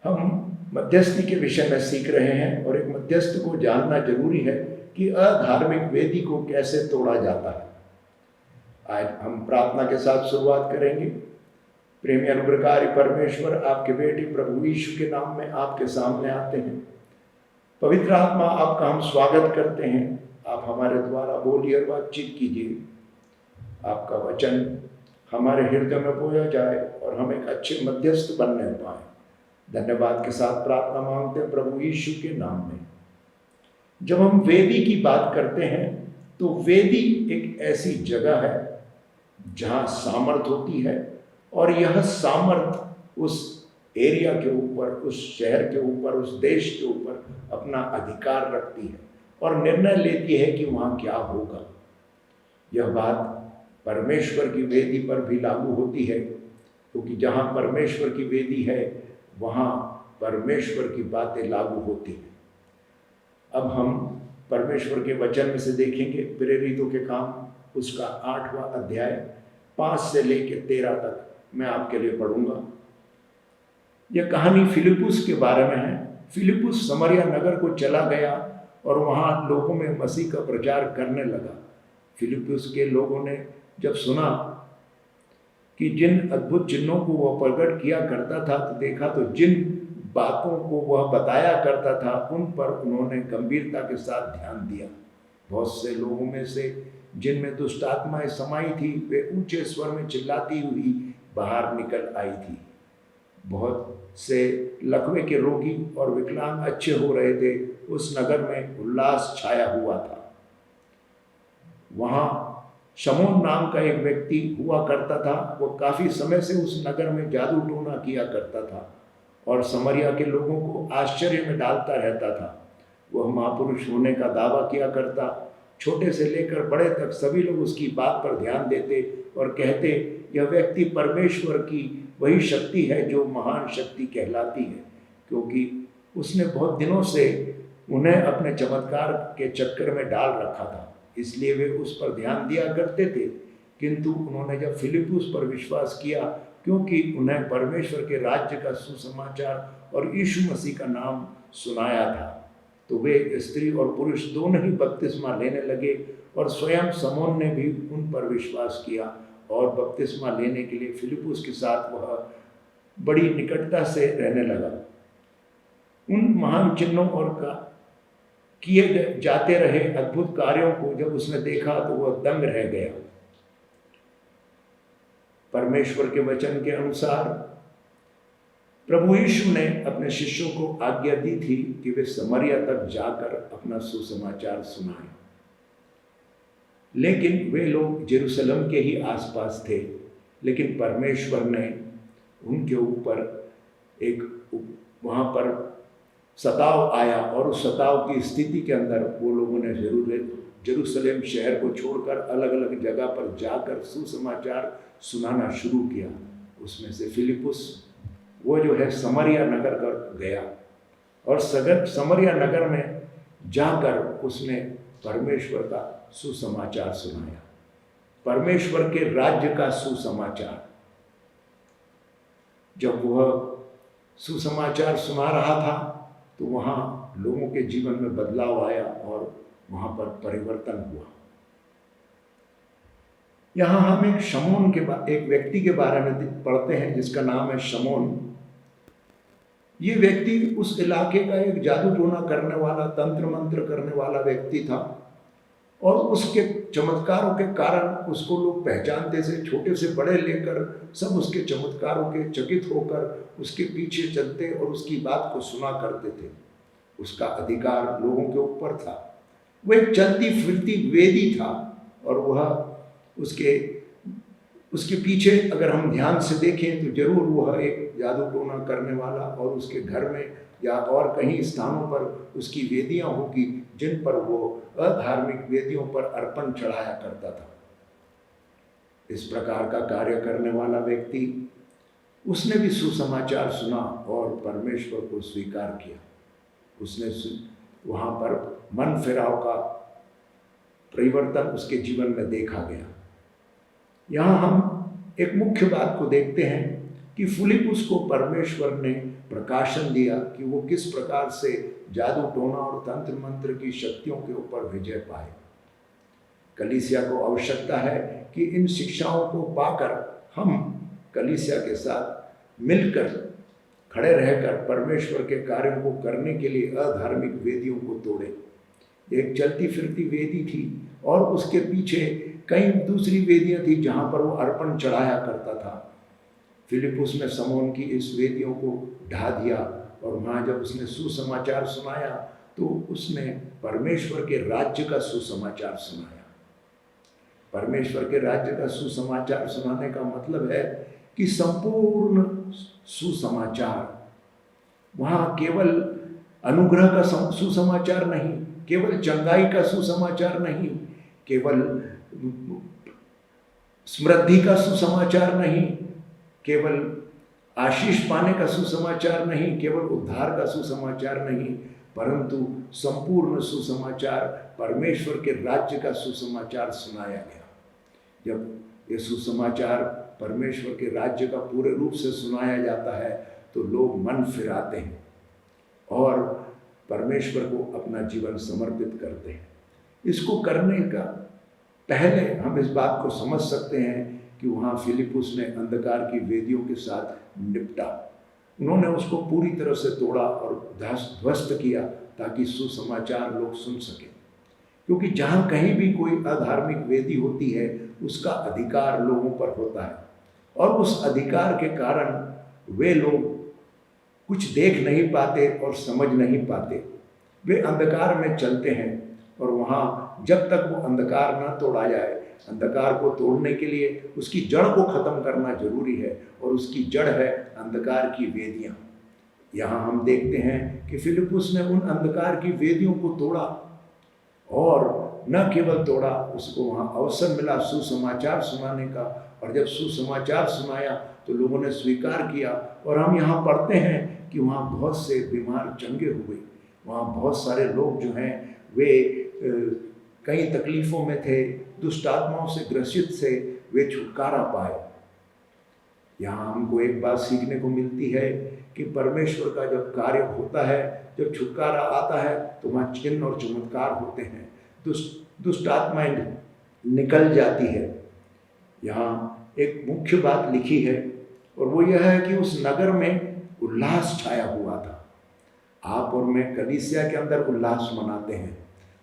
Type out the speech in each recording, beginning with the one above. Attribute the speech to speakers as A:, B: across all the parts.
A: हम मध्यस्थी के विषय में सीख रहे हैं और एक मध्यस्थ को जानना जरूरी है कि अधार्मिक वेदी को कैसे तोड़ा जाता है। आज हम प्रार्थना के साथ शुरुआत करेंगे। प्रेमी अनुग्रहकारी परमेश्वर, आपके बेटे प्रभु यीशु के नाम में आपके सामने आते हैं। पवित्र आत्मा, आपका हम स्वागत करते हैं। आप हमारे द्वारा बोलिए और बातचीत कीजिए। आपका वचन हमारे हृदय में बोया जाए और हम एक अच्छे मध्यस्थ बनने पाए। धन्यवाद के साथ प्रार्थना मांगते हैं प्रभु यीशु के नाम में। जब हम वेदी की बात करते हैं तो वेदी एक ऐसी जगह है जहां सामर्थ होती है और यह सामर्थ उस एरिया के ऊपर, उस शहर के ऊपर, उस देश के ऊपर अपना अधिकार रखती है और निर्णय लेती है कि वहां क्या होगा। यह बात परमेश्वर की वेदी पर भी लागू होती है, क्योंकि जहां परमेश्वर की वेदी है वहां परमेश्वर की बातें लागू होती हैं। अब हम परमेश्वर के वचन में से देखेंगे प्रेरितों के काम, उसका 8वां अध्याय 5 से लेकर 13 तक मैं आपके लिए पढ़ूंगा। यह कहानी फिलिपुस के बारे में है। फिलिपुस समरिया नगर को चला गया और वहां लोगों में मसीह का प्रचार करने लगा। फिलिपुस के लोगों ने जब सुना कि जिन अद्भुत चिन्हों को वह प्रकट किया करता था तो देखा तो जिन बातों को वह बताया करता था उन पर उन्होंने गंभीरता के साथ ध्यान दिया। बहुत से लोगों में से जिनमें दुष्ट आत्माएं समाई थी वे ऊंचे स्वर में चिल्लाती हुई बाहर निकल आई थी। बहुत से लकवे के रोगी और विकलांग अच्छे हो रहे थे। उस नगर में उल्लास छाया हुआ था। वहां शमौन नाम का एक व्यक्ति हुआ करता था। वो काफी समय से उस नगर में जादू टोना किया करता था और समरिया के लोगों को आश्चर्य में डालता रहता था। वह महापुरुष होने का दावा किया करता। छोटे से लेकर बड़े तक सभी लोग उसकी बात पर ध्यान देते और कहते, यह व्यक्ति परमेश्वर की वही शक्ति है जो महान शक्ति कहलाती है, क्योंकि उसने बहुत दिनों से उन्हें अपने चमत्कार के चक्कर में डाल रखा था। इसलिए वे उस पर ध्यान दिया करते थे। किंतु उन्होंने जब फिलिपुस पर विश्वास किया, क्योंकि उन्हें परमेश्वर के राज्य का सुसमाचार और यीशु मसीह का नाम सुनाया था, तो वे स्त्री और पुरुष दोनों ही बपतिस्मा लेने लगे और स्वयं शमौन ने भी उन पर विश्वास किया और बपतिस्मा लेने के लिए फिलिपुस के साथ वह बड़ी निकटता से रहने लगा। उन महान चिन्हों और किए जाते रहे अद्भुत कार्यों को जब उसने देखा तो वह दंग रह गया। परमेश्वर के वचन के अनुसार प्रभु यीशु ने अपने शिष्यों को आज्ञा दी थी कि वे समरिया तक जाकर अपना सुसमाचार सुनाएं। लेकिन वे लोग जेरूशलेम के ही आसपास थे। लेकिन परमेश्वर ने उनके ऊपर एक वहाँ पर सताव आया और उस सताव की स्थिति के अंदर वो लोगों ने जेरूशलेम शहर को छोड़कर अलग अलग जगह पर जाकर सुसमाचार सुनाना शुरू किया। उसमें से फिलिपुस वो जो है समरिया नगर कर गया और समरिया नगर में जाकर उसने परमेश्वर का सुसमाचार सुनाया, परमेश्वर के राज्य का सुसमाचार। जब वह सुसमाचार सुना रहा था तो वहाँ लोगों के जीवन में बदलाव आया और वहाँ पर परिवर्तन हुआ। यहाँ हम एक शमौन एक व्यक्ति के बारे में पढ़ते हैं जिसका नाम है शमौन। ये व्यक्ति उस इलाके का एक जादू टोना करने वाला, तंत्र मंत्र करने वाला व्यक्ति था और उसके चमत्कारों के कारण उसको लोग पहचानते थे। छोटे से बड़े लेकर सब उसके चमत्कारों के चकित होकर उसके पीछे चलते और उसकी बात को सुना करते थे। उसका अधिकार लोगों के ऊपर था। वह एक चलती फिरती वेदी था और वह उसके पीछे अगर हम ध्यान से देखें तो जरूर वह एक जादू टोना करने वाला और उसके घर में या और कहीं स्थानों पर उसकी वेदियां होगी जिन पर वो अधार्मिक वेदियों पर अर्पण चढ़ाया करता था। इस प्रकार का कार्य करने वाला व्यक्ति, उसने भी सुसमाचार सुना और परमेश्वर को स्वीकार किया। उसने वहाँ पर मन फिराव का परिवर्तन उसके जीवन में देखा गया। यहाँ हम एक मुख्य बात को देखते हैं कि फिलिप्पुस को परमेश्वर ने प्रकाशन दिया कि वो किस प्रकार से जादू टोना और तंत्र मंत्र की शक्तियों के ऊपर विजय पाए। कलीसिया को आवश्यकता है कि इन शिक्षाओं को पाकर हम कलीसिया के साथ मिलकर खड़े रहकर परमेश्वर के कार्यों को करने के लिए अधार्मिक वेदियों को तोड़े। एक चलती फिरती वेदी थी और उसके पीछे कई दूसरी वेदियां थी जहां पर वो अर्पण चढ़ाया करता था। फिलिप्पुस ने समौन की इस वेदियों को ढा दिया और वहाँ जब उसने सुसमाचार सुनाया तो उसने परमेश्वर के राज्य का सुसमाचार सुनाया। परमेश्वर के राज्य का सुसमाचार सुनाने का मतलब है कि संपूर्ण सुसमाचार, वहाँ केवल अनुग्रह का सुसमाचार नहीं, केवल चंगाई का सुसमाचार नहीं, केवल समृद्धि का सुसमाचार नहीं, केवल आशीष पाने का सुसमाचार नहीं, केवल उद्धार का सुसमाचार नहीं, परंतु संपूर्ण सुसमाचार परमेश्वर के राज्य का सुसमाचार सुनाया गया। जब ये सुसमाचार परमेश्वर के राज्य का पूरे रूप से सुनाया जाता है तो लोग मन फिराते हैं और परमेश्वर को अपना जीवन समर्पित करते हैं। इसको करने का पहले हम इस बात को समझ सकते हैं कि वहाँ फिलिप्पुस ने अंधकार की वेदियों के साथ निपटा। उन्होंने उसको पूरी तरह से तोड़ा और ध्वस्त किया ताकि सुसमाचार लोग सुन सकें, क्योंकि जहाँ कहीं भी कोई अधार्मिक वेदी होती है उसका अधिकार लोगों पर होता है और उस अधिकार के कारण वे लोग कुछ देख नहीं पाते और समझ नहीं पाते। वे अंधकार में चलते हैं और वहाँ जब तक वो अंधकार न तोड़ा जाए, अंधकार को तोड़ने के लिए उसकी जड़ को खत्म करना जरूरी है और उसकी जड़ है अंधकार की वेदियाँ। यहाँ हम देखते हैं कि फिलिप्पुस ने उन अंधकार की वेदियों को तोड़ा और न केवल तोड़ा, उसको वहाँ अवसर मिला सुसमाचार सुनाने का, और जब सुसमाचार सुनाया तो लोगों ने स्वीकार किया। और हम यहाँ पढ़ते हैं कि वहाँ बहुत से बीमार चंगे हुए, वहाँ बहुत सारे लोग जो हैं वे कई तकलीफ़ों में थे, दुष्ट आत्माओं से ग्रसित से वे छुटकारा पाए। यहाँ हमको एक बात सीखने को मिलती है कि परमेश्वर का जब कार्य होता है, जब छुटकारा आता है तो वहाँ चिन्ह और चमत्कार होते हैं, दुष्ट आत्माएं निकल जाती है। यहाँ एक मुख्य बात लिखी है और वो यह है कि उस नगर में उल्लास छाया हुआ था। आप और मैं कलीसिया के अंदर उल्लास मनाते हैं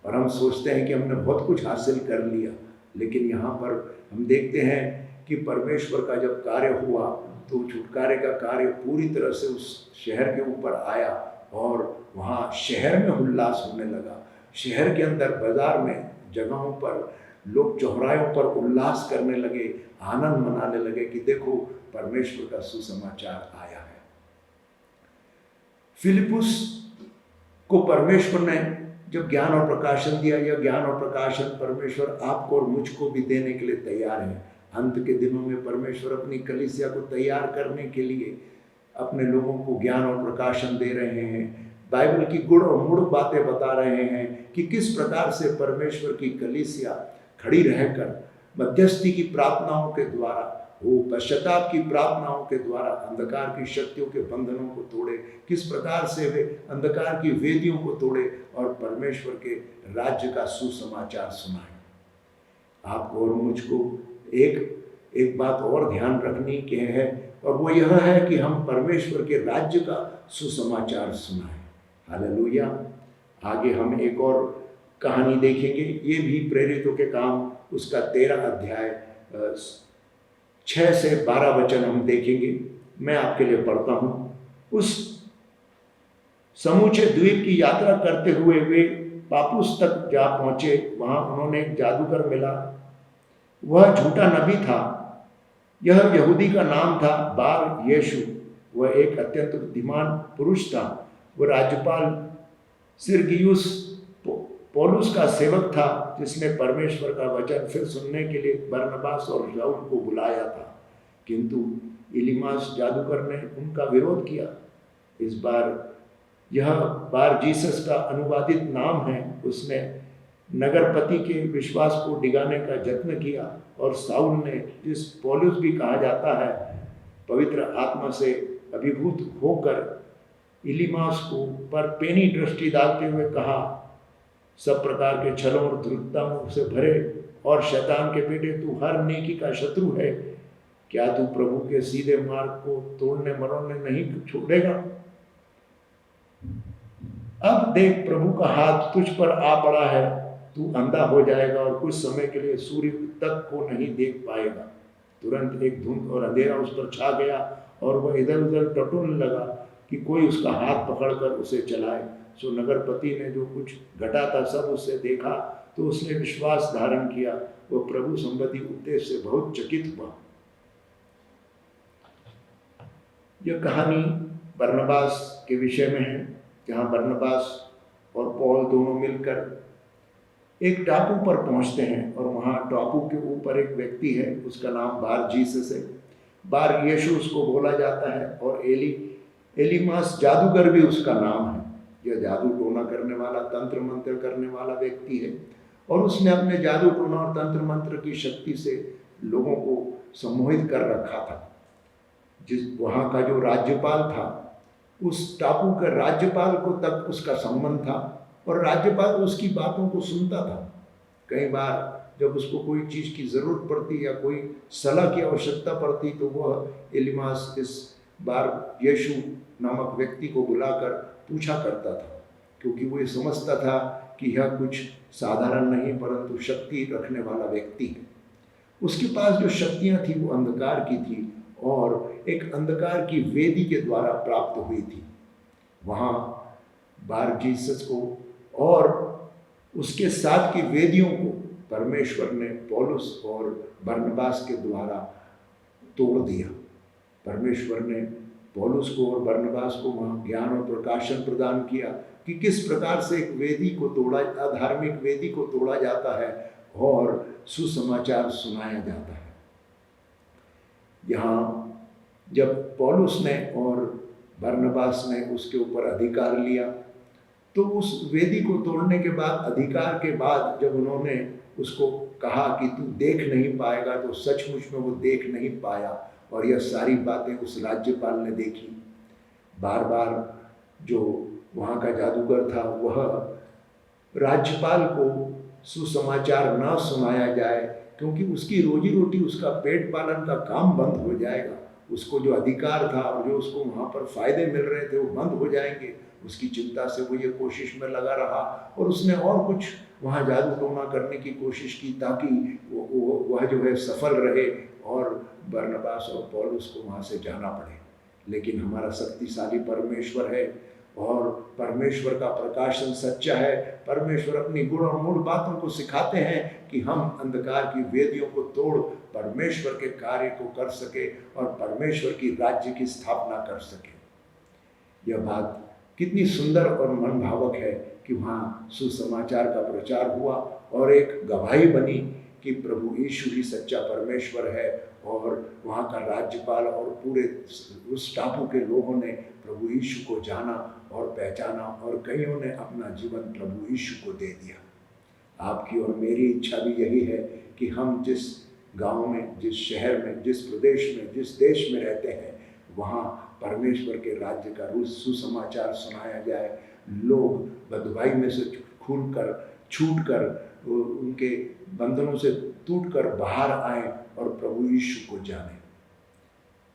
A: और हम सोचते हैं कि हमने बहुत कुछ हासिल कर लिया, लेकिन यहाँ पर हम देखते हैं कि परमेश्वर का जब कार्य हुआ तो छुटकारे का कार्य पूरी तरह से उस शहर के ऊपर आया और वहाँ शहर में उल्लास होने लगा। शहर के अंदर, बाजार में, जगहों पर लोग चौराहों पर उल्लास करने लगे, आनंद मनाने लगे कि देखो परमेश्वर का सुसमाचार आया है। फिलिप्पुस को परमेश्वर ने जब ज्ञान और प्रकाशन दिया, यह ज्ञान और प्रकाशन परमेश्वर आपको और मुझको भी देने के लिए तैयार है। अंत के दिनों में परमेश्वर अपनी कलीसिया को तैयार करने के लिए अपने लोगों को ज्ञान और प्रकाशन दे रहे हैं। बाइबल की गुड़ और मुड़ बातें बता रहे हैं कि किस प्रकार से परमेश्वर की कलीसिया खड़ी रहकर मध्यस्थी की प्रार्थनाओं के द्वारा, वो पश्चाताप की प्रार्थनाओं के द्वारा अंधकार की शक्तियों के बंधनों को तोड़े, किस प्रकार से वे अंधकार की वेदियों को तोड़े और परमेश्वर के राज्य का सुसमाचार सुनाए। आपको और मुझको एक बात और ध्यान रखनी की है और वो यह है कि हम परमेश्वर के राज्य का सुसमाचार सुनाएं। हालेलुया। आगे हम एक और कहानी देखेंगे, ये भी प्रेरितों के काम उसका 13 अध्याय 6 से 12 वचन हम देखेंगे। मैं आपके लिए पढ़ता हूँ। उस समूचे द्वीप की यात्रा करते हुए वे पापुस तक जा पहुँचे। वहाँ उन्होंने एक जादूगर मिला। वह झूठा नबी था। यह यहूदी का नाम था बार यीशु। वह एक अत्यंत बुद्धिमान पुरुष था। वह राज्यपाल सिरगियुस पौलुस का सेवक था, जिसने परमेश्वर का वचन फिर सुनने के लिए बरनबास और शाऊल को बुलाया था। किंतु इलीमास जादूगर ने उनका विरोध किया। इस बार यह बार जीसस का अनुवादित नाम है। उसने नगरपति के विश्वास को डिगाने का यत्न किया और शाऊल ने, जिस पौलुस भी कहा जाता है, पवित्र आत्मा से अभिभूत होकर इलीमास को पर पेनी दृष्टि डालते हुए कहा, सब प्रकार के छलों और दुर्गताओं से भरे और शैतान के बेटे, तू हर नेकी का शत्रु है। क्या तू प्रभु के सीधे मार्ग को तोड़ने मरोड़ने नहीं छोड़ेगा? अब देख, प्रभु का हाथ तुझ पर आ पड़ा है, तू अंधा हो जाएगा और कुछ समय के लिए सूर्य तक को नहीं देख पाएगा। तुरंत एक धुंध और अंधेरा उस पर छा गया और वह इधर उधर टटोलने लगा कि कोई उसका हाथ पकड़कर उसे चलाए। सो नगरपति ने जो कुछ घटा था सब उससे देखा, तो उसने विश्वास धारण किया। वह प्रभु संबंधी उपदेश से बहुत चकित हुआ। यह कहानी बरनबास के विषय में है, जहाँ बरनबास और पौल दोनों मिलकर एक टापू पर पहुंचते हैं और वहाँ टापू के ऊपर एक व्यक्ति है, उसका नाम बार जीसस है। बार यीशु उसको बोला जाता है और एलीमास जादूगर भी उसका नाम है। यह जादू टोना करने वाला, तंत्र मंत्र करने वाला व्यक्ति है और उसने अपने जादू टोना और तंत्र मंत्र की शक्ति से लोगों को सम्मोहित कर रखा था। जिस वहाँ का जो राज्यपाल था, उस टापू के राज्यपाल को तक उसका संबंध था और राज्यपाल उसकी बातों को सुनता था। कई बार जब उसको कोई चीज़ की ज़रूरत पड़ती या कोई सलाह की आवश्यकता पड़ती तो वह एलीमास इस बार यीशु नामक व्यक्ति को बुलाकर पूछा करता था, क्योंकि वो ये समझता था कि यह कुछ साधारण नहीं परंतु शक्ति रखने वाला व्यक्ति है। उसके पास जो शक्तियाँ थी वो अंधकार की थी और एक अंधकार की वेदी के द्वारा प्राप्त हुई थी। वहाँ बार जीसस को और उसके साथ की वेदियों को परमेश्वर ने पौलुस और बरनबास के द्वारा तोड़ दिया। परमेश्वर ने पौलुस को और बरनबास को वहाँ ज्ञान और प्रकाशन प्रदान किया कि किस प्रकार से एक वेदी को तोड़ा, अधार्मिक वेदी को तोड़ा जाता है और सुसमाचार सुनाया जाता है। यहाँ जब पौलुस ने और बरनबास ने उसके ऊपर अधिकार लिया तो उस वेदी को तोड़ने के बाद, अधिकार के बाद, जब उन्होंने उसको कहा कि तू देख नहीं पाएगा, तो सचमुच में वो देख नहीं पाया और यह सारी बातें उस राज्यपाल ने देखी। बार बार जो वहाँ का जादूगर था वह राज्यपाल को सुसमाचार ना सुनाया जाए, क्योंकि उसकी रोजी रोटी, उसका पेट पालन का काम बंद हो जाएगा। उसको जो अधिकार था और जो उसको वहाँ पर फायदे मिल रहे थे वो बंद हो जाएंगे। उसकी चिंता से वो ये कोशिश में लगा रहा और उसने और कुछ वहाँ जादू टोना करने की कोशिश की ताकि वह जो है सफल रहे और बरनबास और पौलुस को वहाँ से जाना पड़े। लेकिन हमारा शक्तिशाली परमेश्वर है और परमेश्वर का प्रकाशन सच्चा है। परमेश्वर अपनी गुण और मूल बातों को सिखाते हैं कि हम अंधकार की वेदियों को तोड़ परमेश्वर के कार्य को कर सके और परमेश्वर की राज्य की स्थापना कर सके। यह बात कितनी सुंदर और मनभावक है कि वहाँ सुसमाचार का प्रचार हुआ और एक गवाही बनी कि प्रभु यीशु ही सच्चा परमेश्वर है और वहाँ का राज्यपाल और पूरे उस टापू के लोगों ने प्रभु यीशु को जाना और पहचाना और कईयों ने अपना जीवन प्रभु यीशु को दे दिया। आपकी और मेरी इच्छा भी यही है कि हम जिस गांव में, जिस शहर में, जिस प्रदेश में, जिस देश में रहते हैं वहाँ परमेश्वर के राज्य का सुसमाचार सुनाया जाए। लोग बदवाई में से छूटकर उनके बंधनों से टूटकर बाहर आए और प्रभु यीशु को जाने।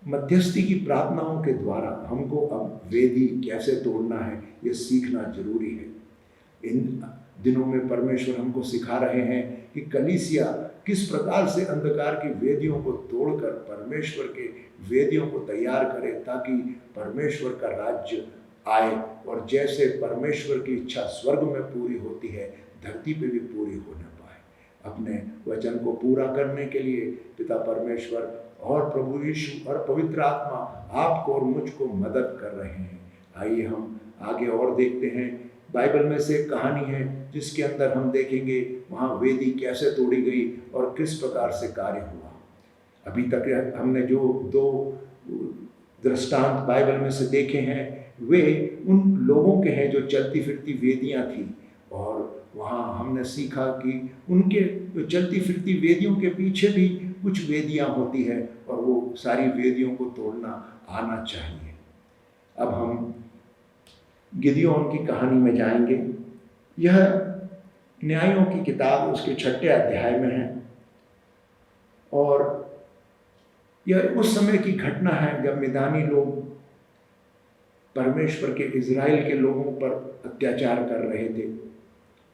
A: मध्यस्थी की प्रार्थनाओं के द्वारा हमको अब वेदी कैसे तोड़ना है ये सीखना जरूरी है। इन दिनों में परमेश्वर हमको सिखा रहे हैं कि कलीसिया किस प्रकार से अंधकार की वेदियों को तोड़कर परमेश्वर के वेदियों को तैयार करे ताकि परमेश्वर का राज्य आए और जैसे परमेश्वर की इच्छा स्वर्ग में पूरी होती है धरती पे भी पूरी हो न पाए। अपने वचन को पूरा करने के लिए पिता परमेश्वर और प्रभु यीशु और पवित्र आत्मा आपको और मुझको मदद कर रहे हैं। आइए हम आगे और देखते हैं। बाइबल में से एक कहानी है जिसके अंदर हम देखेंगे वहाँ वेदी कैसे तोड़ी गई और किस प्रकार से कार्य हुआ। अभी तक हमने जो 2 दृष्टांत बाइबल में से देखे हैं वे उन लोगों के हैं जो चलती फिरती वेदियाँ थी और वहाँ हमने सीखा कि उनके जो चलती फिरती वेदियों के पीछे भी कुछ वेदियां होती है और वो सारी वेदियों को तोड़ना आना चाहिए। अब हम गिदोन की कहानी में जाएंगे। यह न्यायों की किताब उसके 6 अध्याय में है और यह उस समय की घटना है जब मिदानी लोग परमेश्वर के इज़राइल के लोगों पर अत्याचार कर रहे थे।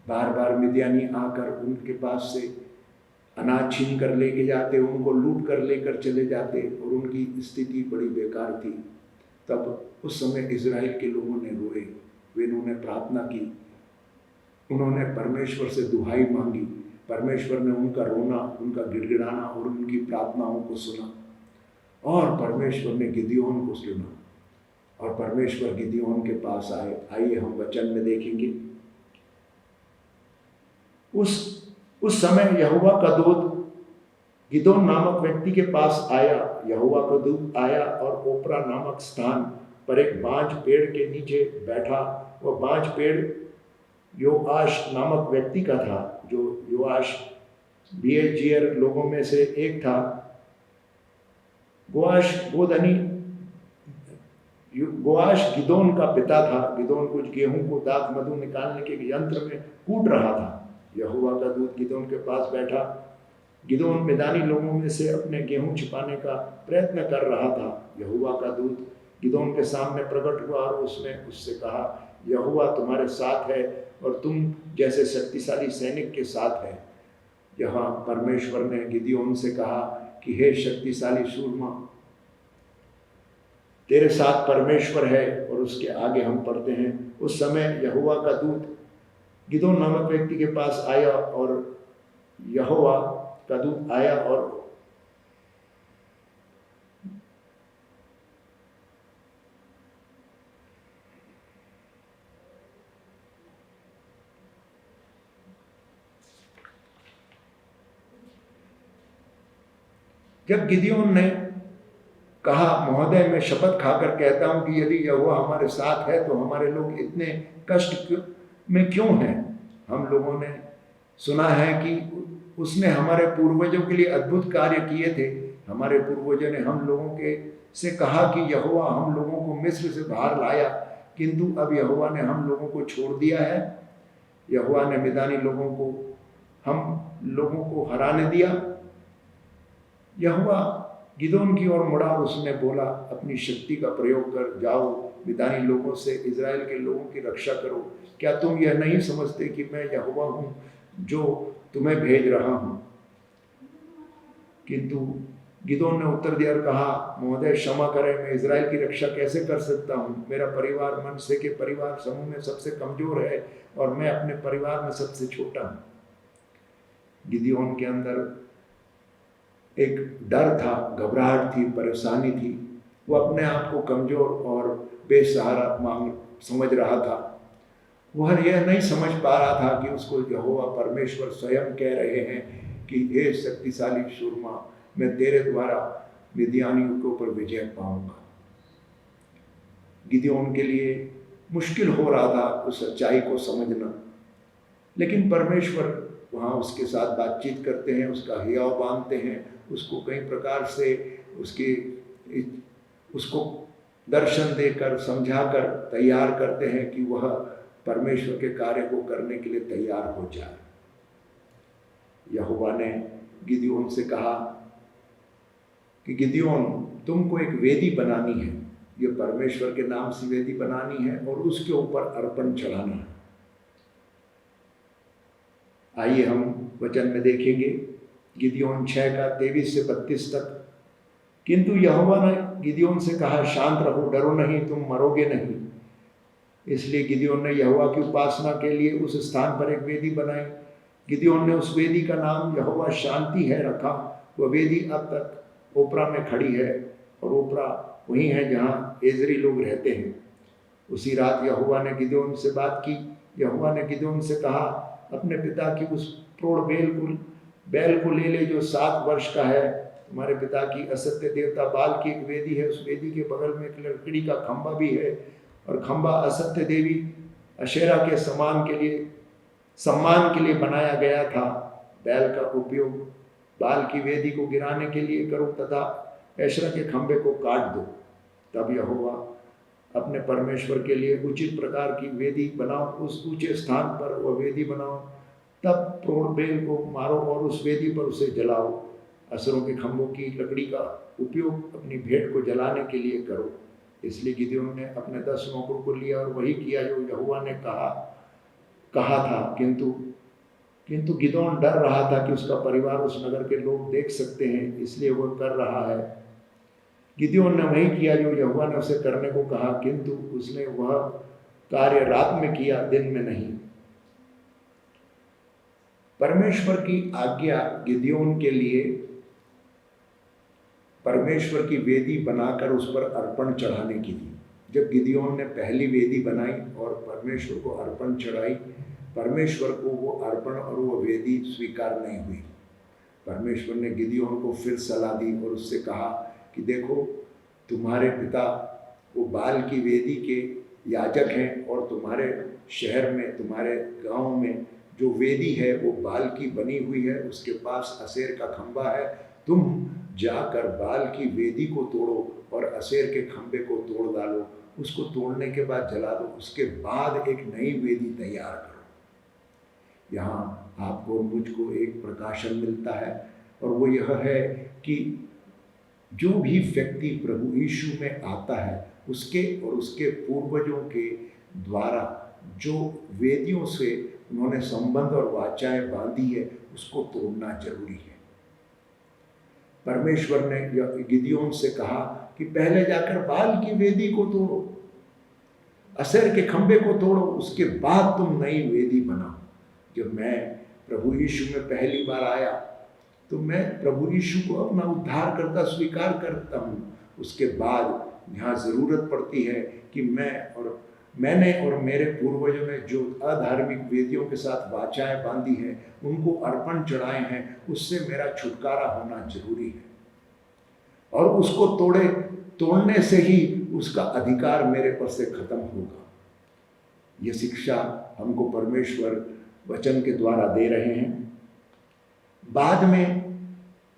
A: बार बार मिद्यानी आकर उनके पास से अनाज छीन कर लेके जाते, उनको लूट कर लेकर चले जाते और उनकी स्थिति बड़ी बेकार थी। तब उस समय इज़राइल के लोगों ने रोए, उन्होंने प्रार्थना की, उन्होंने परमेश्वर से दुहाई मांगी। परमेश्वर ने उनका रोना, उनका गिड़गिड़ाना और उनकी प्रार्थनाओं को सुना और परमेश्वर ने गिदोन को सुना और परमेश्वर गिदोन के पास आए। आइए हम वचन में देखेंगे। उस समय यहोवा का दूत गिदोन नामक व्यक्ति के पास आया। यहोवा का दूत आया और ओप्रा नामक स्थान पर एक बांज पेड़ के नीचे बैठा। वह बांज पेड़ योआश नामक व्यक्ति का था, जो योआश बीएजीयर लोगों में से एक था। गोआश गिदोन का पिता था। गिदोन कुछ गेहूं को दाख मधु निकालने के यंत्र में कूट रहा था। यहोवा का दूत गिदोन के पास बैठा। गिदोन मिदानी लोगों में से अपने गेहूं छिपाने का प्रयत्न कर रहा था। यहोवा का दूत गिदोन के सामने प्रकट हुआ और उसने उससे कहा, यहोवा तुम्हारे साथ है और तुम जैसे शक्तिशाली सैनिक के साथ है। यहाँ परमेश्वर ने गिदोन से कहा कि हे शक्तिशाली सूरमा, तेरे साथ परमेश्वर है। और उसके आगे हम पढ़ते हैं, उस समय यहोवा का दूत गिदोन नामक व्यक्ति के पास आया और यहोवा का दूत आया और जब गिदोन ने कहा, महोदय मैं शपथ खाकर कहता हूं कि यदि यहोवा हमारे साथ है तो हमारे लोग इतने कष्ट में क्यों हैं। हम लोगों ने सुना है कि उसने हमारे पूर्वजों के लिए अद्भुत कार्य किए थे। हमारे पूर्वजों ने हम लोगों के से कहा कि यहोवा हम लोगों को मिस्र से बाहर लाया, किंतु अब यहोवा ने हम लोगों को छोड़ दिया है। यहोवा ने मिदानी लोगों को हम लोगों को हराने दिया। यहोवा गिदोन की ओर मुड़ा और उसने बोला, अपनी शक्ति का प्रयोग कर जाओ, मिदानी लोगों से इज़राइल के लोगों की रक्षा करो। क्या तुम यह नहीं समझते कि मैं यहोवा हूँ जो तुम्हें भेज रहा हूँ। किंतु गिदोन ने उत्तर दिया और कहा, महोदय क्षमा करें, मैं इज़राइल की रक्षा कैसे कर सकता हूँ। मेरा परिवार मनश्शे के परिवार समूह में सबसे कमजोर है और मैं अपने परिवार में सबसे छोटा हूँ। गिदोन के अंदर एक डर था, घबराहट थी, परेशानी थी। वो अपने आप को कमजोर और बेसहारा समझ रहा था। वह यह नहीं समझ पा रहा था कि उसको यहोवा परमेश्वर स्वयं कह रहे हैं कि हे शक्तिशाली सूरमा, मैं तेरे द्वारा मिद्यानियों के ऊपर विजय पाऊंगा। गिदोन के लिए मुश्किल हो रहा था उस सच्चाई को समझना, लेकिन परमेश्वर वहाँ उसके साथ बातचीत करते हैं, उसका हियाव बांधते हैं, उसको कई प्रकार से उसको दर्शन देकर समझाकर तैयार करते हैं कि वह परमेश्वर के कार्य को करने के लिए तैयार हो जाए। यहोवा ने गिदोन से कहा कि गिदोन, तुमको एक वेदी बनानी है, ये परमेश्वर के नाम से वेदी बनानी है और उसके ऊपर अर्पण चढ़ाना है। आइए हम वचन में देखेंगे गिदोन 6 का 23 से 32 तक। किंतु यहोवा ने गिदोन से कहा, शांत रहो, डरो नहीं, तुम मरोगे नहीं। इसलिए गिदोन ने यहोवा की उपासना के लिए उस स्थान पर एक वेदी बनाई। गिदोन ने उस वेदी का नाम यहोवा शांति है रखा। वह वेदी अब तक ओप्रा में खड़ी है और ओप्रा वही है जहाँ एजरी लोग रहते हैं। उसी रात यहोवा ने गिदोन से बात की। यहोवा ने गिदोन से कहा, अपने पिता की उस प्रौढ़ बैल को ले ले जो 7 वर्ष का है। तुम्हारे पिता की असत्य देवता बाल की एक वेदी है, उस वेदी के बगल में एक लकड़ी का खंभा भी है और खंभा असत्य देवी अशेरा के सम्मान के लिए बनाया गया था। बैल का उपयोग बाल की वेदी को गिराने के लिए करो तथा एशरा के खंभे को काट दो। तब यहोवा अपने परमेश्वर के लिए उचित प्रकार की वेदी बनाओ, उस ऊंचे स्थान पर वह वेदी बनाओ। तब प्रोड़ बेल को मारो और उस वेदी पर उसे जलाओ। असरों के खंभों की लकड़ी का उपयोग अपनी भेंट को जलाने के लिए करो। इसलिए गिदोन ने अपने 10 नौकरों को लिया और वही किया जो यहोवा ने कहा था। किंतु गिदोन डर रहा था कि उसका परिवार उस नगर के लोग देख सकते हैं, इसलिए वह कर रहा है। गिदोन ने वही किया जो यहोवा ने उसे करने को कहा, किंतु उसने वह कार्य रात में किया, दिन में नहीं। परमेश्वर की आज्ञा गिदोन के लिए परमेश्वर की वेदी बनाकर उस पर अर्पण चढ़ाने की थी। जब गिदोन ने पहली वेदी बनाई और परमेश्वर को अर्पण चढ़ाई, परमेश्वर को वो अर्पण और वो वेदी स्वीकार नहीं हुई। परमेश्वर ने गिदोन को फिर सलाह दी और उससे कहा कि देखो, तुम्हारे पिता वो बाल की वेदी के याजक हैं और तुम्हारे शहर में, तुम्हारे गांव में जो वेदी है वो बाल की बनी हुई है, उसके पास असेर का खंबा है। तुम जाकर बाल की वेदी को तोड़ो और असेर के खंबे को तोड़ डालो, उसको तोड़ने के बाद जला दो, उसके बाद एक नई वेदी तैयार करो। यहाँ आपको मुझको एक प्रकाशन मिलता है और वो यह है कि जो भी व्यक्ति प्रभु यीशु में आता है उसके और उसके पूर्वजों के द्वारा जो वेदियों से उन्होंने संबंध और वाचाएं बांधी है उसको तोड़ना जरूरी है। परमेश्वर ने गिदोन से कहा कि पहले जाकर बाल की वेदी को तोड़ो, असेर के खंबे को तोड़ो, उसके बाद तुम नई वेदी बनाओ। जब मैं प्रभु यीशु में पहली बार आया तो मैं प्रभु यीशु को अपना उद्धारकर्ता स्वीकार करता हूँ। उसके बाद यहाँ ज़रूरत पड़ती है कि मैंने और मेरे पूर्वजों ने जो अधार्मिक वेदियों के साथ वाचाएं बांधी हैं, उनको अर्पण चढ़ाए हैं, उससे मेरा छुटकारा होना जरूरी है। और उसको तोड़ने से ही उसका अधिकार मेरे पर से खत्म होगा। ये शिक्षा हमको परमेश्वर वचन के द्वारा दे रहे हैं। बाद में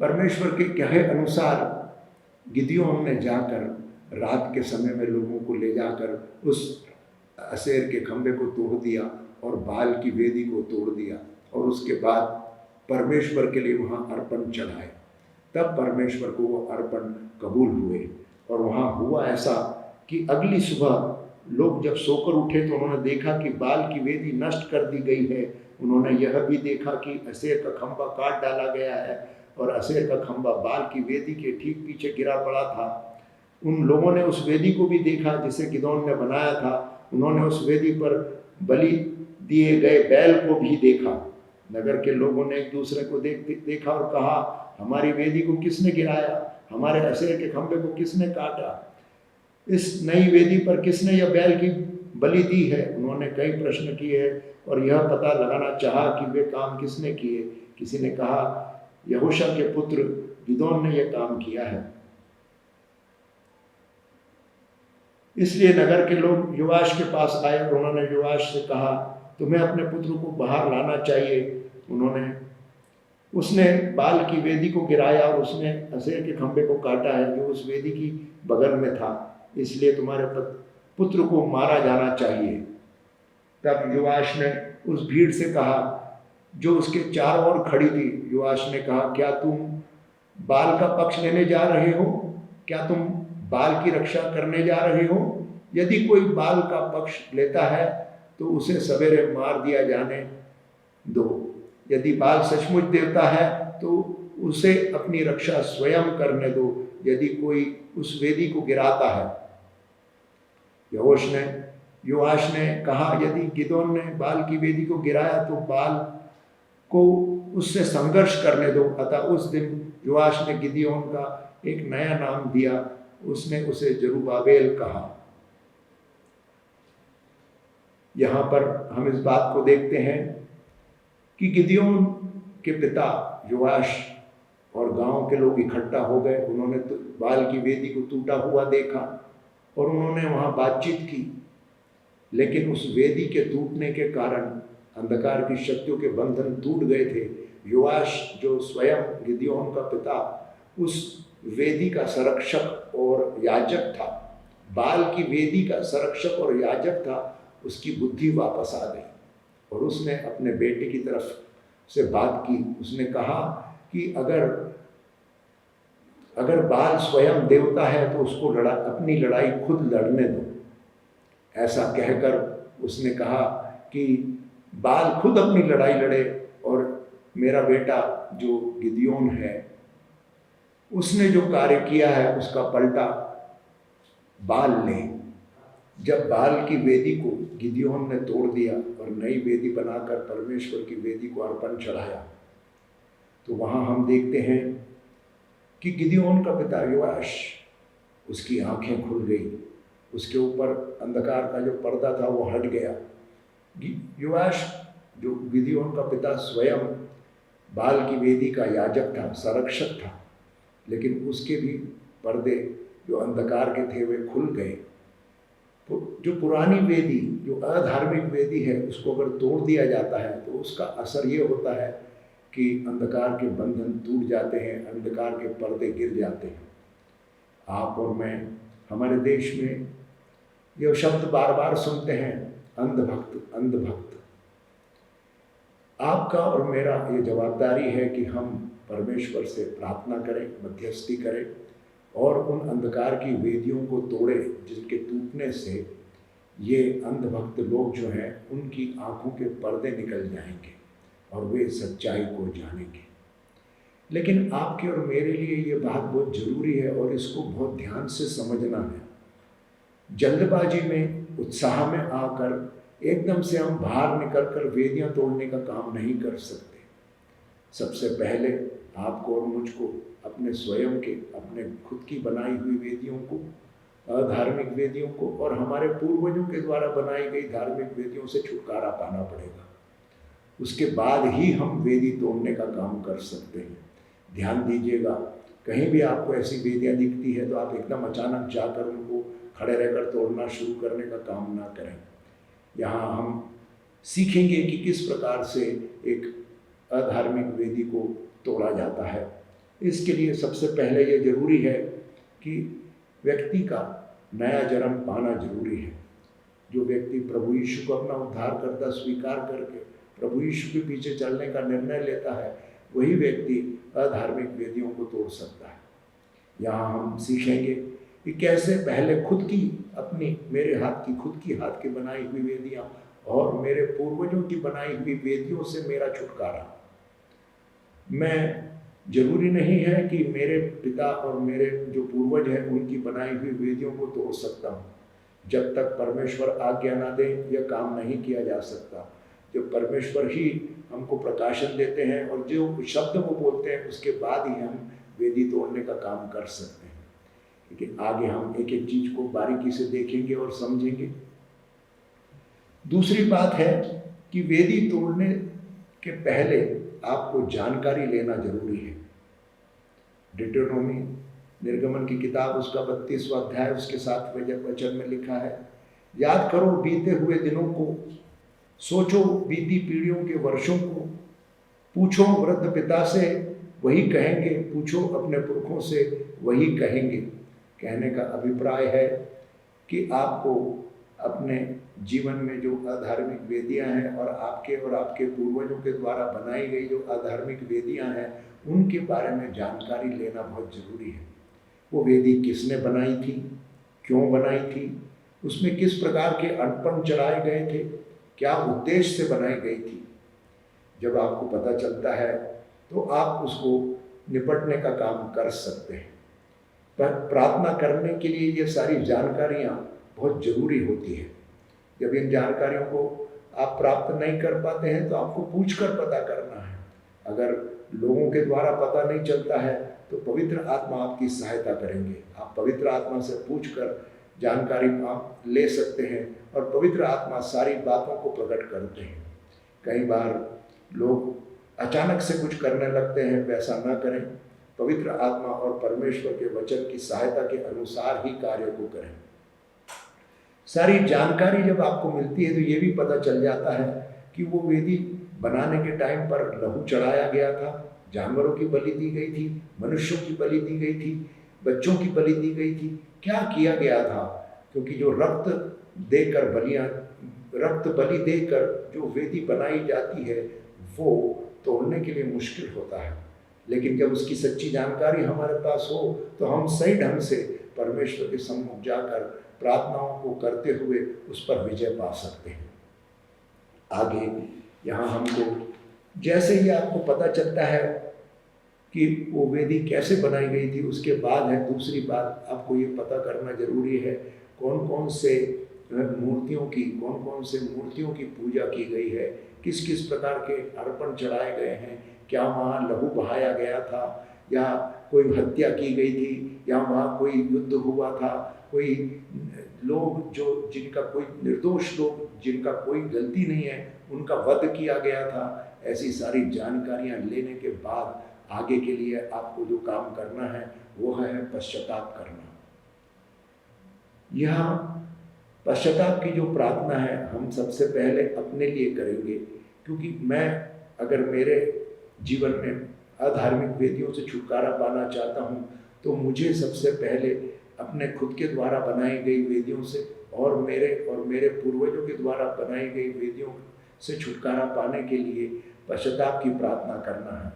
A: परमेश्वर के कहे अनुसार गिदोन ने जाकर रात के समय में लोगों को ले जाकर उस असेर के खंबे को तोड़ दिया और बाल की वेदी को तोड़ दिया और उसके बाद परमेश्वर के लिए वहाँ अर्पण चढ़ाए। तब परमेश्वर को वो अर्पण कबूल हुए। और वहाँ हुआ ऐसा कि अगली सुबह लोग जब सोकर उठे तो उन्होंने देखा कि बाल की वेदी नष्ट कर दी गई है। उन्होंने यह भी देखा कि असेर का खंबा काट डाला गया है और असेर का खंबा बाल की वेदी के ठीक पीछे गिरा पड़ा था। उन लोगों ने उस वेदी को भी देखा जिसे गिदोन ने बनाया था। उन्होंने उस वेदी पर बलि दिए गए बैल को भी देखा। नगर के लोगों ने एक दूसरे को देखा और कहा, हमारी वेदी को किसने गिराया, हमारे असेर के खंबे को किसने काटा, इस नई वेदी पर किसने यह बैल की बलि दी है। उन्होंने कई प्रश्न किए और यह पता लगाना चाहा कि वे काम किसने किए। किसी ने कहा, यहोशा के पुत्र गिदोन ने यह काम किया है। इसलिए नगर के लोग योआश के पास आए और उन्होंने योआश से कहा, तुम्हें अपने पुत्र को बाहर लाना चाहिए। उसने बाल की वेदी को गिराया और उसने असेर के खंबे को काटा है जो उस वेदी की बगल में था, इसलिए तुम्हारे पुत्र को मारा जाना चाहिए। तब योआश ने उस भीड़ से कहा जो उसके चारों ओर खड़ी थी, योआश ने कहा, क्या तुम बाल का पक्ष लेने जा रहे हो? क्या तुम बाल की रक्षा करने जा रहे हो? यदि कोई बाल का पक्ष लेता है तो उसे सवेरे मार दिया जाने दो। यदि बाल सचमुच देवता है तो उसे अपनी रक्षा स्वयं करने दो। यदि कोई उस वेदी को गिराता है, योआश ने कहा, यदि गिदोन ने बाल की वेदी को गिराया तो बाल को उससे संघर्ष करने दो। अतः उस दिन योआश ने गिदोन का एक नया नाम दिया, उसने उसे जरुब्बाबेल कहा। यहाँ पर हम इस बात को देखते हैं कि गिदोन के पिता योआश और गांव के लोग इकट्ठा हो गए। उन्होंने तो बाल की वेदी को टूटा हुआ देखा और उन्होंने वहाँ बातचीत की, लेकिन उस वेदी के टूटने के कारण अंधकार की शक्तियों के बंधन टूट गए थे। योआश जो स्वयं गिदयोन का पिता उस वेदी का संरक्षक और याजक था, बाल की वेदी का संरक्षक और याजक था, उसकी बुद्धि वापस आ गई और उसने अपने बेटे की तरफ से बात की। उसने कहा कि अगर बाल स्वयं देवता है तो उसको अपनी लड़ाई खुद लड़ने दो। ऐसा कहकर उसने कहा कि बाल खुद अपनी लड़ाई लड़े और मेरा बेटा जो गिदयोन है उसने जो कार्य किया है उसका पलटा बाल ने। जब बाल की वेदी को गिदयोन ने तोड़ दिया और नई वेदी बनाकर परमेश्वर की वेदी को अर्पण चढ़ाया, तो वहाँ हम देखते हैं कि गिदयोन का पिता योआश, उसकी आंखें खुल गई, उसके ऊपर अंधकार का जो पर्दा था वो हट गया। योआश जो गिदयोन का पिता स्वयं बाल की वेदी का याजक था, संरक्षक था, लेकिन उसके भी पर्दे जो अंधकार के थे वे खुल गए। तो जो पुरानी वेदी, जो अधार्मिक वेदी है, उसको अगर तोड़ दिया जाता है तो उसका असर ये होता है कि अंधकार के बंधन टूट जाते हैं, अंधकार के पर्दे गिर जाते हैं। आप और मैं हमारे देश में ये शब्द बार बार सुनते हैं, अंधभक्त अंधभक्त। आपका और मेरा ये जवाबदारी है कि हम परमेश्वर से प्रार्थना करें, मध्यस्थी करें और उन अंधकार की वेदियों को तोड़े जिनके टूटने से ये अंधभक्त लोग जो हैं उनकी आंखों के पर्दे निकल जाएंगे और वे सच्चाई को जानेंगे। लेकिन आपके और मेरे लिए ये बात बहुत जरूरी है और इसको बहुत ध्यान से समझना है। जल्दबाजी में, उत्साह में आकर एकदम से हम बाहर निकलकर वेदियां तोड़ने का काम नहीं कर सकते। सबसे पहले आपको और मुझको अपने स्वयं के, अपने खुद की बनाई हुई वेदियों को, अधार्मिक वेदियों को और हमारे पूर्वजों के द्वारा बनाई गई धार्मिक वेदियों से छुटकारा पाना पड़ेगा। उसके बाद ही हम वेदी तोड़ने का काम कर सकते हैं। ध्यान दीजिएगा, कहीं भी आपको ऐसी वेदियां दिखती है तो आप एकदम अचानक जाकर उनको खड़े रहकर तोड़ना शुरू करने का काम ना करें। यहाँ हम सीखेंगे कि किस प्रकार से एक अधार्मिक वेदी को तोड़ा जाता है। इसके लिए सबसे पहले ये जरूरी है कि व्यक्ति का नया जन्म पाना जरूरी है। जो व्यक्ति प्रभु यीशु को अपना उद्धारकर्ता स्वीकार करके प्रभु यीशु के पीछे चलने का निर्णय लेता है, वही व्यक्ति अधार्मिक वेदियों को तोड़ सकता है। यहाँ हम सीखेंगे कि कैसे पहले खुद की, अपनी, मेरे हाथ की, खुद की हाथ की बनाई हुई वेदियां और मेरे पूर्वजों की बनाई हुई वेदियों से मेरा छुटकारा। मैं, जरूरी नहीं है कि मेरे पिता और मेरे जो पूर्वज हैं उनकी बनाई हुई वेदियों को तोड़ सकता हूँ। जब तक परमेश्वर आज्ञा ना दे यह काम नहीं किया जा सकता। जब परमेश्वर ही हमको प्रकाशन देते हैं और जो शब्द वो बोलते हैं उसके बाद ही हम वेदी तोड़ने का काम कर सकते हैं। लेकिन आगे हम एक एक चीज को बारीकी से देखेंगे और समझेंगे। दूसरी बात है कि वेदी तोड़ने के पहले आपको जानकारी लेना जरूरी है। डिट्रोनोमी, निर्गमन की किताब, उसका 32वां अध्याय, उसके 7वें वचन में लिखा है, याद करो बीते हुए दिनों को, सोचो बीती पीढ़ियों के वर्षों को, पूछो वृद्ध पिता से वही कहेंगे, पूछो अपने पुरखों से वही कहेंगे। कहने का अभिप्राय है कि आपको अपने जीवन में जो अधार्मिक वेदियां हैं और आपके पूर्वजों के द्वारा बनाई गई जो अधार्मिक वेदियां हैं उनके बारे में जानकारी लेना बहुत जरूरी है। वो वेदी किसने बनाई थी, क्यों बनाई थी, उसमें किस प्रकार के अर्पण चढ़ाए गए थे, क्या उद्देश्य से बनाई गई थी। जब आपको पता चलता है तो आप उसको निपटने का काम कर सकते हैं। पर प्रार्थना करने के लिए ये सारी जानकारियाँ बहुत जरूरी होती है। जब इन जानकारियों को आप प्राप्त नहीं कर पाते हैं तो आपको पूछकर पता करना है। अगर लोगों के द्वारा पता नहीं चलता है तो पवित्र आत्मा आपकी सहायता करेंगे। आप पवित्र आत्मा से पूछकर जानकारी आप ले सकते हैं और पवित्र आत्मा सारी बातों को प्रकट करते हैं। कई बार लोग अचानक से कुछ करने लगते हैं, वैसा ना करें। पवित्र आत्मा और परमेश्वर के वचन की सहायता के अनुसार ही कार्य को करें। सारी जानकारी जब आपको मिलती है तो ये भी पता चल जाता है कि वो वेदी बनाने के टाइम पर लहू चढ़ाया गया था, जानवरों की बलि दी गई थी, मनुष्यों की बलि दी गई थी, बच्चों की बलि दी गई थी। क्या किया गया था? क्योंकि जो रक्त बलि देकर जो वेदी बनाई जाती है वो तोड़ने के लिए मुश्किल होता है, लेकिन जब उसकी सच्ची जानकारी हमारे पास हो तो हम सही ढंग से परमेश्वर के सम्मुख जाकर प्रार्थनाओं को करते हुए उस पर विजय पा सकते हैं। आगे यहाँ हमको जैसे ही आपको पता चलता है कि वो वेदी कैसे बनाई गई थी, उसके बाद है दूसरी बात, आपको ये पता करना जरूरी है कौन कौन से मूर्तियों की पूजा की गई है, किस किस प्रकार के अर्पण चढ़ाए गए हैं, क्या वहाँ लहू बहाया गया था, या कोई हत्या की गई थी, या वहाँ कोई युद्ध हुआ था, कोई लोग जिनका कोई निर्दोष लोग जिनका कोई गलती नहीं है उनका वध किया गया था। ऐसी सारी जानकारियाँ लेने के बाद आगे के लिए आपको जो काम करना है वो है पश्चाताप करना। यह पश्चाताप की जो प्रार्थना है हम सबसे पहले अपने लिए करेंगे, क्योंकि मैं अगर मेरे जीवन में अधार्मिक वेदियों से छुटकारा पाना चाहता हूँ तो मुझे सबसे पहले अपने खुद के द्वारा बनाई गई वेदियों से और मेरे पूर्वजों के द्वारा बनाई गई वेदियों से छुटकारा पाने के लिए पश्चाताप की प्रार्थना करना है।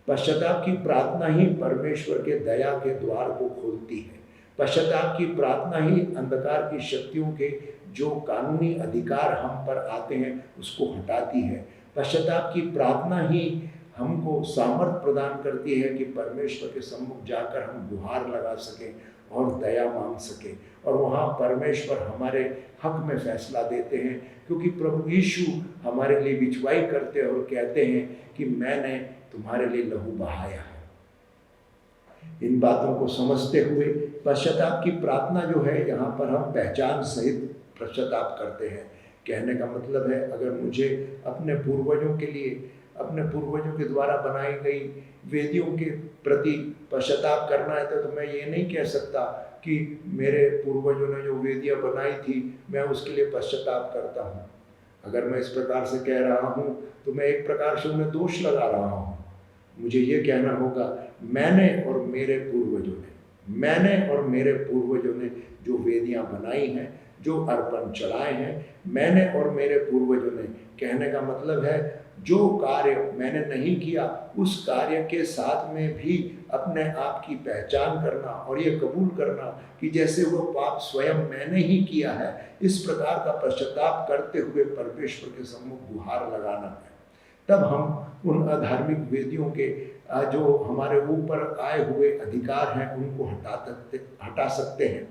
A: पश्चाताप की प्रार्थना ही परमेश्वर के दया के द्वार को खोलती है। पश्चाताप की प्रार्थना ही अंधकार की शक्तियों के जो कानूनी अधिकार हम पर आते हैं उसको हटाती है। पश्चाताप की प्रार्थना ही हमको सामर्थ प्रदान करती है कि परमेश्वर के सम्मुख जाकर हम गुहार लगा सकें और दया मांग सकें, और वहाँ परमेश्वर हमारे हक में फैसला देते हैं, क्योंकि प्रभु यीशु हमारे लिए बिचवाई करते हैं और कहते हैं कि मैंने तुम्हारे लिए लहू बहाया है। इन बातों को समझते हुए पश्चाताप की प्रार्थना जो है यहाँ पर हम पहचान सहित पश्चाताप करते हैं। कहने का मतलब है अगर मुझे अपने पूर्वजों के द्वारा बनाई गई वेदियों के प्रति पश्चाताप करना है तो मैं ये नहीं कह सकता कि मेरे पूर्वजों ने जो वेदियाँ बनाई थी मैं उसके लिए पश्चाताप करता हूँ। अगर मैं इस प्रकार से कह रहा हूँ तो मैं एक प्रकार से उन्हें दोष लगा रहा हूँ। मुझे ये कहना होगा मैंने और मेरे पूर्वजों ने जो वेदियाँ बनाई हैं, जो अर्पण चढ़ाए हैं, मैंने और मेरे पूर्वजों ने, कहने का मतलब है जो कार्य मैंने नहीं किया उस कार्य के साथ में भी अपने आप की पहचान करना और ये कबूल करना कि जैसे वो पाप स्वयं मैंने ही किया है, इस प्रकार का पश्चाताप करते हुए परमेश्वर के सम्मुख गुहार लगाना है। तब हम उन अधार्मिक वेदियों के जो हमारे ऊपर आए हुए अधिकार हैं उनको हटा सकते हैं।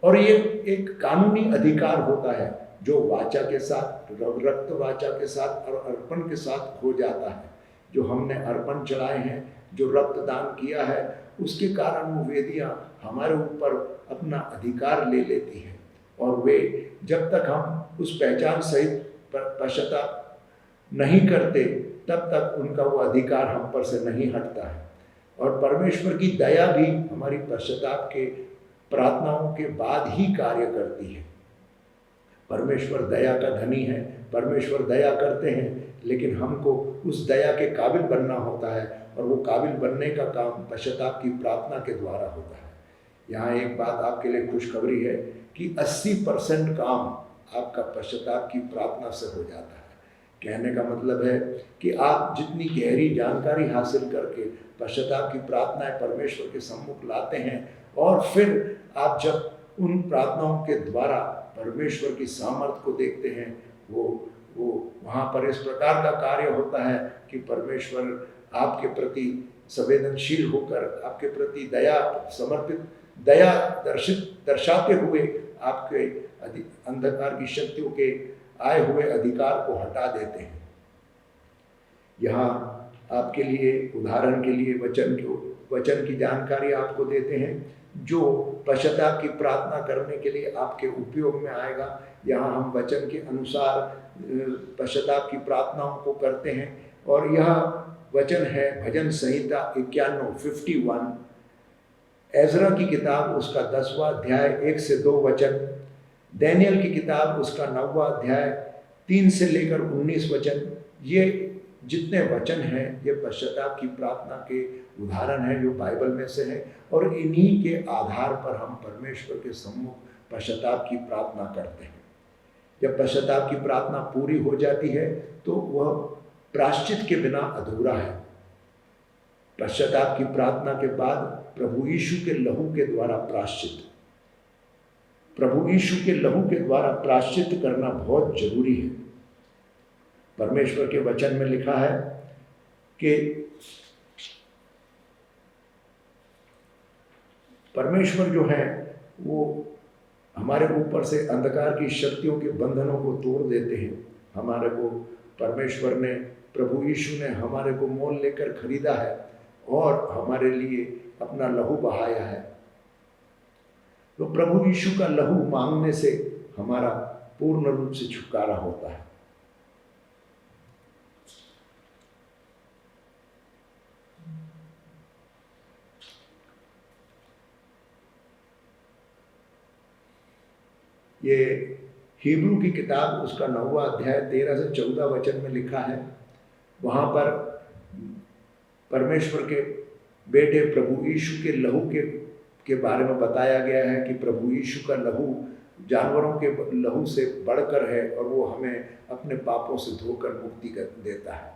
A: और ये एक कानूनी अधिकार होता है जो वाचा के साथ, रक्त वाचा के साथ और अर्पण के साथ हो जाता है। जो हमने अर्पण चढ़ाए हैं, जो रक्तदान किया है, उसके कारण वो वेदियाँ हमारे ऊपर अपना अधिकार ले लेती है, और वे जब तक हम उस पहचान सहित पश्चाताप नहीं करते तब तक उनका वो अधिकार हम पर से नहीं हटता है। और परमेश्वर की दया भी हमारी पश्चाताप के प्रार्थनाओं के बाद ही कार्य करती है। परमेश्वर दया का धनी है, परमेश्वर दया करते हैं, लेकिन हमको उस दया के काबिल बनना होता है, और वो काबिल बनने का काम पश्चाताप की प्रार्थना के द्वारा होता है। यहाँ एक बात आपके लिए खुशखबरी है कि 80% काम आपका पश्चाताप की प्रार्थना से हो जाता है। कहने का मतलब है कि आप जितनी गहरी जानकारी हासिल करके पश्चाताप की प्रार्थनाएं परमेश्वर के सम्मुख लाते हैं, और फिर आप जब उन प्रार्थनाओं के द्वारा परमेश्वर की सामर्थ को देखते हैं, वो वहाँ पर इस प्रकार का कार्य होता है कि परमेश्वर आपके प्रति संवेदनशील होकर आपके प्रति दया दर्शाते हुए आपके अंधकार की शक्तियों के आए हुए अधिकार को हटा देते हैं। यहाँ आपके लिए उदाहरण के लिए वचन की जानकारी आपको देते हैं जो पश्चाताप की प्रार्थना करने के लिए आपके उपयोग में आएगा। यहाँ हम वचन के अनुसार पश्चाताप की प्रार्थनाओं को करते हैं, और यह वचन है भजन संहिता 51 एजरा की किताब उसका 10वां अध्याय 1 से 2 वचन, दानियेल की किताब उसका 9वां अध्याय 3 से लेकर 19 वचन, ये जितने वचन हैं ये पश्चाताप की प्रार्थना के उदाहरण हैं जो बाइबल में से हैं, और इन्हीं के आधार पर हम परमेश्वर के सम्मुख पश्चाताप की प्रार्थना करते हैं। जब पश्चाताप की प्रार्थना पूरी हो जाती है तो वह प्रायश्चित के बिना अधूरा है। पश्चाताप की प्रार्थना के बाद प्रभु यीशु के लहू के द्वारा प्रायश्चित, प्रभु यीशु के लहू के द्वारा प्रायश्चित करना बहुत जरूरी है। परमेश्वर के वचन में लिखा है कि परमेश्वर जो है वो हमारे ऊपर से अंधकार की शक्तियों के बंधनों को तोड़ देते हैं। हमारे को परमेश्वर ने, प्रभु यीशु ने हमारे को मोल लेकर खरीदा है और हमारे लिए अपना लहू बहाया है। तो प्रभु यीशु का लहू मांगने से हमारा पूर्ण रूप से छुटकारा होता है। ये हिब्रू की किताब उसका 9वां अध्याय 13 से 14 वचन में लिखा है। वहाँ पर परमेश्वर के बेटे प्रभु यीशु के लहू के बारे में बताया गया है कि प्रभु यीशु का लहू जानवरों के लहू से बढ़कर है और वो हमें अपने पापों से धोकर मुक्ति देता है।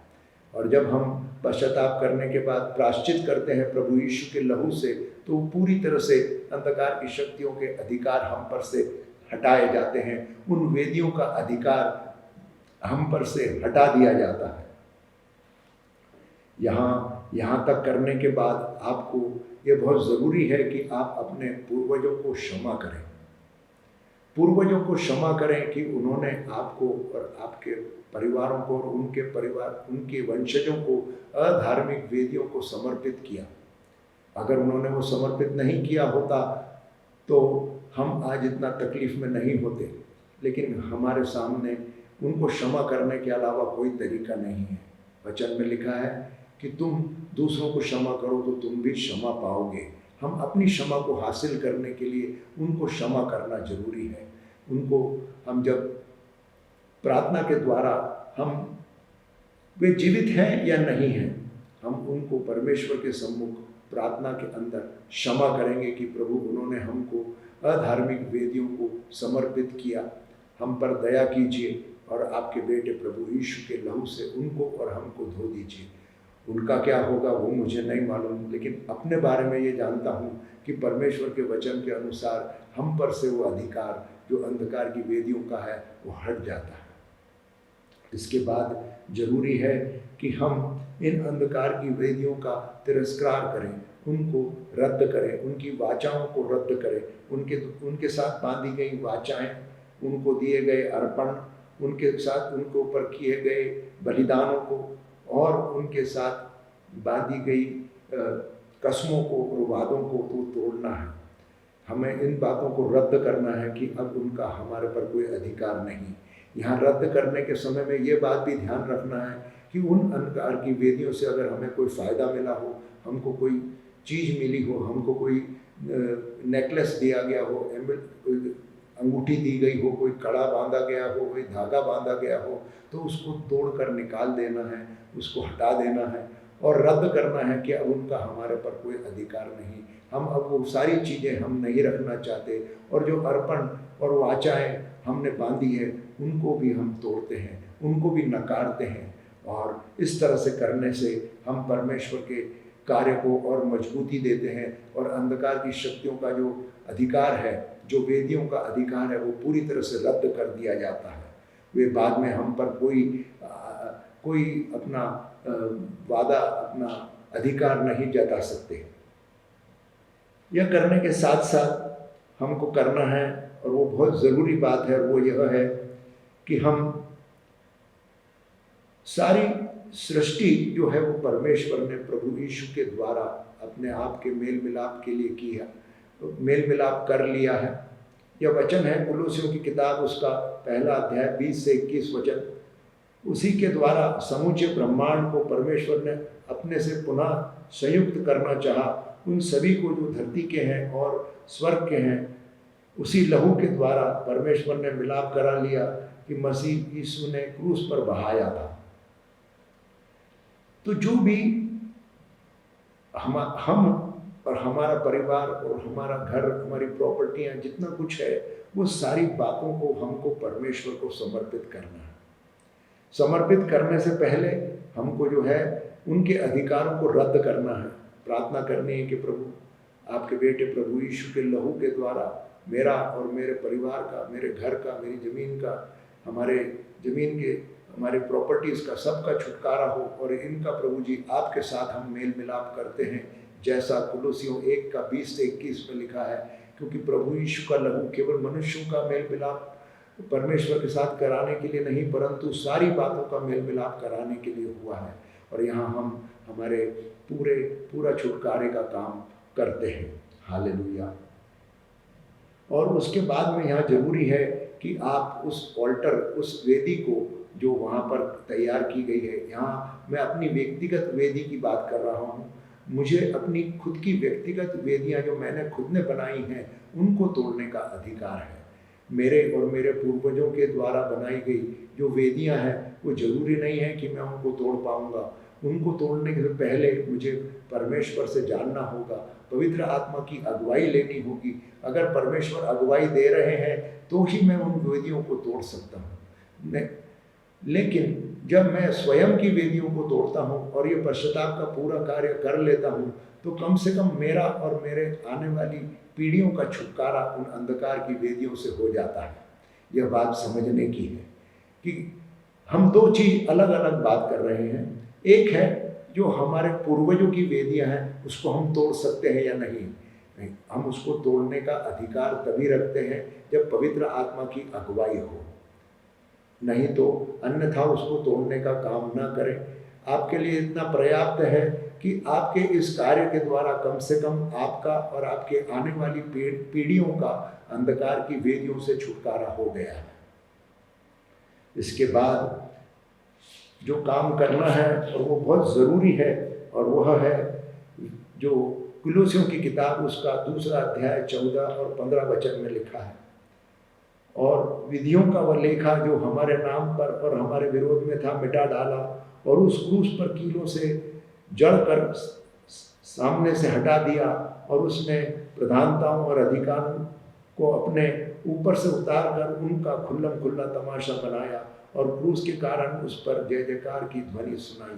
A: और जब हम पश्चाताप करने के बाद प्रायश्चित करते हैं प्रभु यीशु के लहू से, तो पूरी तरह से अंधकार की शक्तियों के अधिकार हम पर से हटाए जाते हैं। उन वेदियों का अधिकार हम पर से हटा दिया जाता है। यहाँ तक करने के बाद आपको ये बहुत ज़रूरी है कि आप अपने पूर्वजों को क्षमा करें। पूर्वजों को क्षमा करें कि उन्होंने आपको और आपके परिवारों को और उनके परिवार, उनके वंशजों को अधार्मिक वेदियों को समर्पित किया। अगर उन्होंने वो समर्पित नहीं किया होता तो हम आज इतना तकलीफ में नहीं होते। लेकिन हमारे सामने उनको क्षमा करने के अलावा कोई तरीका नहीं है। वचन में लिखा है कि तुम दूसरों को क्षमा करो तो तुम भी क्षमा पाओगे। हम अपनी क्षमा को हासिल करने के लिए उनको क्षमा करना जरूरी है। उनको हम जब प्रार्थना के द्वारा हम वे जीवित हैं या नहीं हैं, हम उनको परमेश्वर के सम्मुख प्रार्थना के अंदर क्षमा करेंगे कि प्रभु उन्होंने हमको अधार्मिक वेदियों को समर्पित किया, हम पर दया कीजिए और आपके बेटे प्रभु यीशु के लहू से उनको और हमको धो दीजिए। उनका क्या होगा वो मुझे नहीं मालूम, लेकिन अपने बारे में ये जानता हूँ कि परमेश्वर के वचन के अनुसार हम पर से वो अधिकार जो अंधकार की वेदियों का है वो हट जाता है। इसके बाद जरूरी है कि हम इन अंधकार की वेदियों का तिरस्कार करें, उनको रद्द करें, उनकी वाचाओं को रद्द करें, उनके साथ बांधी गई वाचाएं, उनको दिए गए अर्पण, उनके साथ उनके ऊपर किए गए बलिदानों को और उनके साथ बांधी गई कसमों को और वादों को तो तोड़ना है। हमें इन बातों को रद्द करना है कि अब उनका हमारे पर कोई अधिकार नहीं। यहाँ रद्द करने के समय में ये बात भी ध्यान रखना है कि उन अंधकार की वेदियों से अगर हमें कोई फ़ायदा मिला हो, हमको कोई चीज़ मिली हो, हमको कोई नेकलेस दिया गया हो, कोई अंगूठी दी गई हो, कोई कड़ा बांधा गया हो, कोई धागा बांधा गया हो, तो उसको तोड़कर निकाल देना है, उसको हटा देना है और रद्द करना है कि अब उनका हमारे पर कोई अधिकार नहीं। हम अब वो सारी चीज़ें हम नहीं रखना चाहते और जो अर्पण और वाचाएं हमने बांधी है उनको भी हम तोड़ते हैं, उनको भी नकारते हैं। और इस तरह से करने से हम परमेश्वर के कार्य को और मजबूती देते हैं और अंधकार की शक्तियों का जो अधिकार है, जो वेदियों का अधिकार है, वो पूरी तरह से रद्द कर दिया जाता है। वे बाद में हम पर कोई अपना वादा, अपना अधिकार नहीं जता सकते। यह करने के साथ साथ हमको करना है और वो बहुत ज़रूरी बात है, वो यह है कि हम सारी सृष्टि जो है वो परमेश्वर ने प्रभु यीशु के द्वारा अपने आप के मेल मिलाप के लिए किया, तो मेल मिलाप कर लिया है। यह वचन है कुलोसियों की किताब उसका 1 अध्याय 20 से 21 वचन। उसी के द्वारा समूचे ब्रह्मांड को परमेश्वर ने अपने से पुनः संयुक्त करना चाहा, उन सभी को जो धरती के हैं और स्वर्ग के हैं, उसी लहू के द्वारा परमेश्वर ने मिलाप करा लिया कि मसीह यीशु ने क्रूस पर बहाया था। तो जो भी हम और हमारा परिवार और हमारा घर, हमारी प्रॉपर्टियां, जितना कुछ है, वो सारी बातों को हमको परमेश्वर को समर्पित करना है। समर्पित करने से पहले हमको जो है उनके अधिकारों को रद्द करना है। प्रार्थना करनी है कि प्रभु, आपके बेटे प्रभु यीशु के लहू के द्वारा मेरा और मेरे परिवार का, मेरे घर का, मेरी ज़मीन का, हमारे ज़मीन के, हमारे प्रॉपर्टीज़ का, सबका छुटकारा हो। और इनका प्रभु जी आपके साथ हम मेल मिलाप करते हैं, जैसा कुलोसियों 1 का 20 से 21 में लिखा है। क्योंकि प्रभु यीशु का लहू केवल मनुष्यों का मेल मिलाप परमेश्वर के साथ कराने के लिए नहीं, परंतु सारी बातों का मेल मिलाप कराने के लिए हुआ है। और यहाँ हम हमारे पूरा छुटकारे का काम करते हैं। हालेलुया। और उसके बाद में यहाँ जरूरी है कि आप उस ऑल्टर, उस वेदी को जो वहाँ पर तैयार की गई है, यहाँ मैं अपनी व्यक्तिगत वेदी की बात कर रहा हूँ। मुझे अपनी खुद की व्यक्तिगत वेदियाँ जो मैंने खुद ने बनाई हैं, उनको तोड़ने का अधिकार है। मेरे और मेरे पूर्वजों के द्वारा बनाई गई जो वेदियाँ हैं, वो जरूरी नहीं है कि मैं उनको तोड़ पाऊँगा। उनको तोड़ने से पहले मुझे परमेश्वर से जानना होगा, पवित्र आत्मा की अगुवाई लेनी होगी। अगर परमेश्वर अगुवाई दे रहे हैं तो ही मैं उन वेदियों को तोड़ सकता हूँ। लेकिन जब मैं स्वयं की वेदियों को तोड़ता हूँ और ये पश्चाताप का पूरा कार्य कर लेता हूँ, तो कम से कम मेरा और मेरे आने वाली पीढ़ियों का छुटकारा उन अंधकार की वेदियों से हो जाता है। यह बात समझने की है कि हम दो चीज़ अलग अलग बात कर रहे हैं। एक है जो हमारे पूर्वजों की वेदियां हैं, उसको हम तोड़ सकते हैं या नहीं। हम उसको तोड़ने का अधिकार तभी रखते हैं जब पवित्र आत्मा की अगुवाई हो, नहीं तो अन्यथा उसको तोड़ने का काम ना करें। आपके लिए इतना पर्याप्त है कि आपके इस कार्य के द्वारा कम से कम आपका और आपके आने वाली पीढ़ियों का अंधकार की वेदियों से छुटकारा हो गया है। इसके बाद जो काम करना है और वो बहुत ज़रूरी है, और वह है जो कुलोसियों की किताब उसका 2 अध्याय 14 और 15 वचन में लिखा है। और विधियों का वह लेखा जो हमारे नाम पर और हमारे विरोध में था, मिटा डाला, और उस क्रूस पर कीलों से जड़ कर सामने से हटा दिया, और उसने प्रधानताओं और अधिकारों को अपने ऊपर से उतार कर उनका खुल्लम खुल्ला तमाशा बनाया, और क्रूस के कारण उस पर जय जयकार की ध्वनि सुनाई।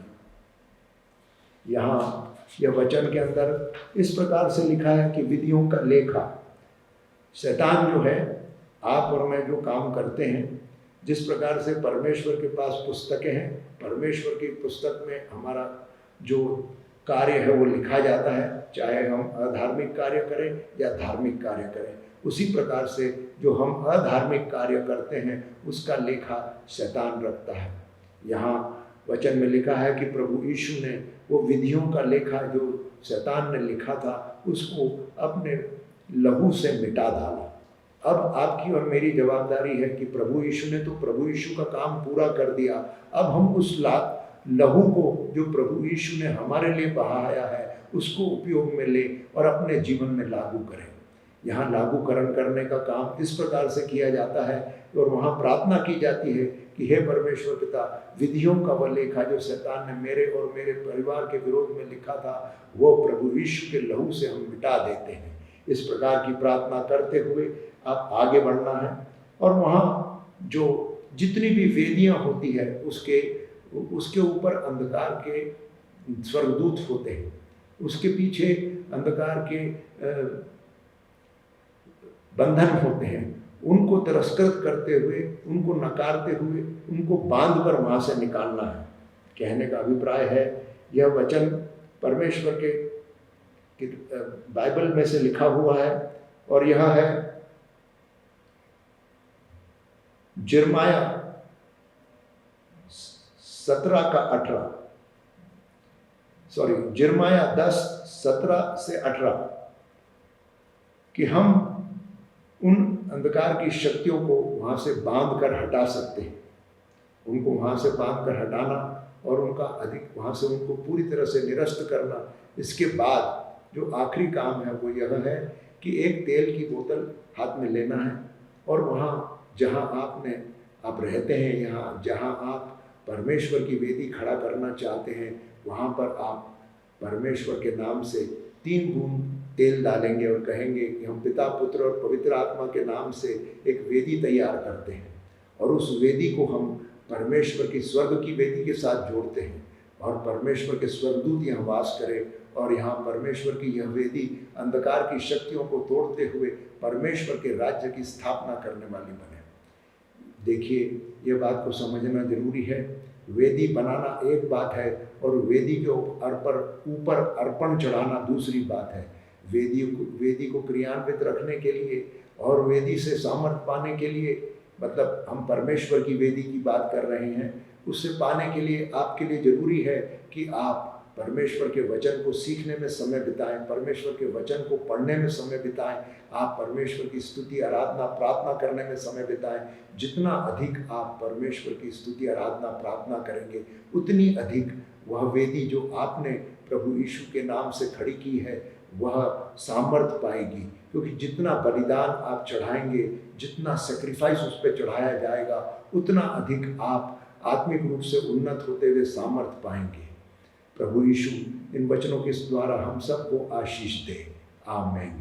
A: यहाँ यह वचन के अंदर इस प्रकार से लिखा है कि विधियों का लेखा, शैतान जो है, आप और मैं जो काम करते हैं, जिस प्रकार से परमेश्वर के पास पुस्तकें हैं, परमेश्वर की पुस्तक में हमारा जो कार्य है वो लिखा जाता है, चाहे हम अधार्मिक कार्य करें या धार्मिक कार्य करें। उसी प्रकार से जो हम अधार्मिक कार्य करते हैं उसका लेखा शैतान रखता है। यहाँ वचन में लिखा है कि प्रभु यीशु ने वो विधियों का लेखा जो शैतान ने लिखा था उसको अपने लहू से मिटा डाला। अब आपकी और मेरी जवाबदारी है कि प्रभु यीशु ने तो प्रभु यीशु का काम पूरा कर दिया, अब हम उस लहू को जो प्रभु यीशु ने हमारे लिए बहाया है उसको उपयोग में ले और अपने जीवन में लागू करें। यहाँ लागूकरण करने का काम इस प्रकार से किया जाता है और वहाँ प्रार्थना की जाती है कि हे परमेश्वर पिता, विधियों का वह लेखा जो शैतान ने मेरे और मेरे परिवार के विरोध में लिखा था, वो प्रभु यीशु के लहू से हम मिटा देते हैं। इस प्रकार की प्रार्थना करते हुए आप आगे बढ़ना है, और वहाँ जो जितनी भी वेदियाँ होती है उसके ऊपर अंधकार के स्वर्गदूत होते हैं, उसके पीछे अंधकार के बंधन होते हैं। उनको तिरस्कृत करते हुए, उनको नकारते हुए, उनको बांध कर वहाँ से निकालना है। कहने का अभिप्राय है, यह वचन परमेश्वर के बाइबल में से लिखा हुआ है, और यह है जिर्माया 10:17 कि हम उन अंधकार की शक्तियों को वहाँ से बांध कर हटा सकते हैं। उनको वहाँ से बांध कर हटाना और वहाँ से उनको पूरी तरह से निरस्त करना। इसके बाद जो आखिरी काम है वो यह है कि एक तेल की बोतल हाथ में लेना है, और वहाँ जहाँ आप रहते हैं, यहाँ जहाँ आप परमेश्वर की वेदी खड़ा करना चाहते हैं, वहाँ पर आप परमेश्वर के नाम से 3 बूंद तेल डालेंगे और कहेंगे कि हम पिता, पुत्र और पवित्र आत्मा के नाम से एक वेदी तैयार करते हैं, और उस वेदी को हम परमेश्वर की स्वर्ग की वेदी के साथ जोड़ते हैं, और परमेश्वर के स्वर्गदूत यहाँ वास करें, और यहाँ परमेश्वर की यह वेदी अंधकार की शक्तियों को तोड़ते हुए परमेश्वर के राज्य की स्थापना करने वाली बने। देखिए, ये बात को समझना जरूरी है। वेदी बनाना एक बात है और वेदी के ऊपर अर्पण चढ़ाना दूसरी बात है। वेदी को क्रियान्वित रखने के लिए और वेदी से सामर्थ पाने के लिए, मतलब हम परमेश्वर की वेदी की बात कर रहे हैं, उससे पाने के लिए आपके लिए जरूरी है कि आप परमेश्वर के वचन को सीखने में समय बिताएं, परमेश्वर के वचन को पढ़ने में समय बिताएं, आप परमेश्वर की स्तुति, आराधना, प्रार्थना करने में समय बिताएं। जितना अधिक आप परमेश्वर की स्तुति, आराधना, प्रार्थना करेंगे, उतनी अधिक वह वेदी जो आपने प्रभु यीशु के नाम से खड़ी की है वह सामर्थ पाएगी, क्योंकि जितना बलिदान आप चढ़ाएंगे, जितना सेक्रीफाइस उस पर चढ़ाया जाएगा, उतना अधिक आप आत्मिक रूप से उन्नत होते हुए सामर्थ पाएंगे। प्रभु यीशु इन वचनों के द्वारा हम सबको आशीष दे। आमीन।